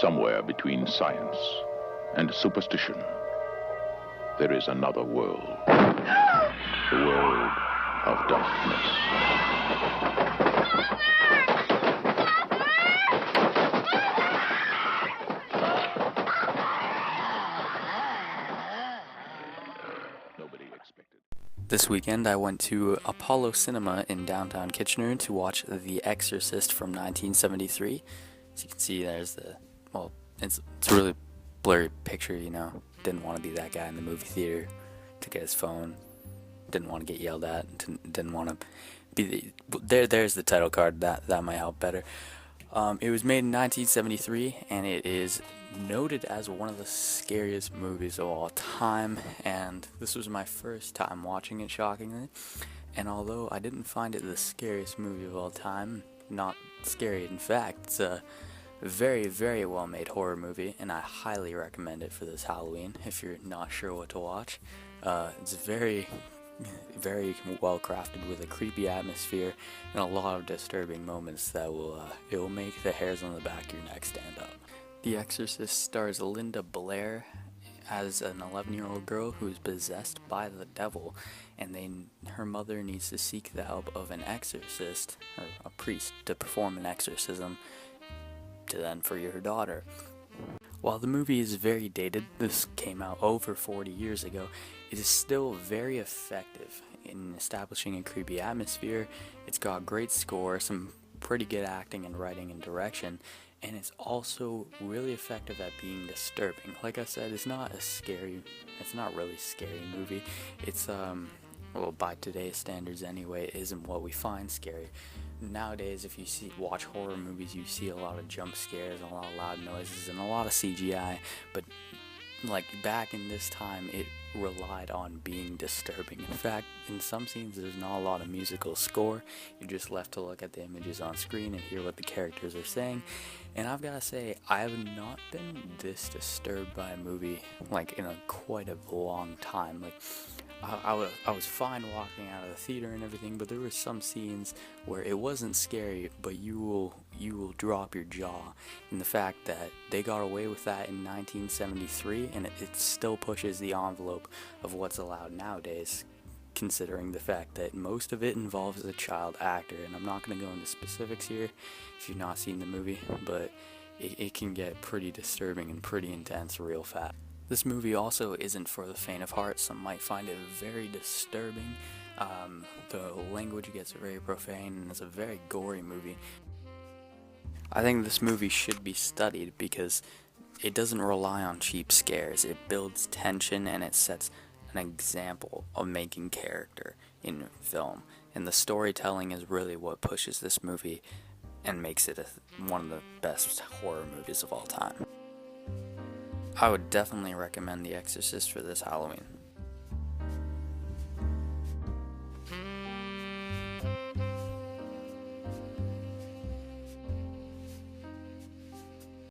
Somewhere between science and superstition, there is another world. The world of darkness. Nobody expected. This weekend I went to Apollo Cinema in downtown Kitchener to watch The Exorcist from 1973. As you can see, there's it's a really blurry picture, you know. Didn't want to be that guy in the movie theater. Took out his phone. Didn't want to get yelled at. Didn't want to be there's the title card. That might help better. It was made in 1973, and it is noted as one of the scariest movies of all time, and this was my first time watching it, shockingly. And although I didn't find it the scariest movie of all time, not scary in fact, it's a very, very well made horror movie, and I highly recommend it for this Halloween if you're not sure what to watch. It's very well crafted with a creepy atmosphere and a lot of disturbing moments that it will make the hairs on the back of your neck stand up. The Exorcist stars Linda Blair as an 11-year-old girl who is possessed by the devil, and her mother needs to seek the help of an exorcist, or a priest, to perform an exorcism for her daughter. While the movie is very dated, this came out over 40 years ago, it is still very effective in establishing a creepy atmosphere. It's got great score, some pretty good acting and writing and direction, and it's also really effective at being disturbing. Like I said, it's not really a scary movie. It's well, by today's standards anyway, it isn't what we find scary. Nowadays, if you watch horror movies, you see a lot of jump scares, a lot of loud noises, and a lot of CGI, but like back in this time, it relied on being disturbing. In fact, in some scenes, there's not a lot of musical score. You're just left to look at the images on screen and hear what the characters are saying. And I've got to say, I have not been this disturbed by a movie like in quite a long time. Like, I was fine walking out of the theater and everything, but there were some scenes where it wasn't scary, but you will drop your jaw in the fact that they got away with that in 1973, and it still pushes the envelope of what's allowed nowadays, considering the fact that most of it involves a child actor. And I'm not going to go into specifics here if you've not seen the movie, but it can get pretty disturbing and pretty intense real fast. This movie also isn't for the faint of heart. Some might find it very disturbing. The language gets very profane, and it's a very gory movie. I think this movie should be studied because it doesn't rely on cheap scares. It builds tension, and it sets an example of making character in film. And the storytelling is really what pushes this movie and makes it one of the best horror movies of all time. I would definitely recommend The Exorcist for this Halloween.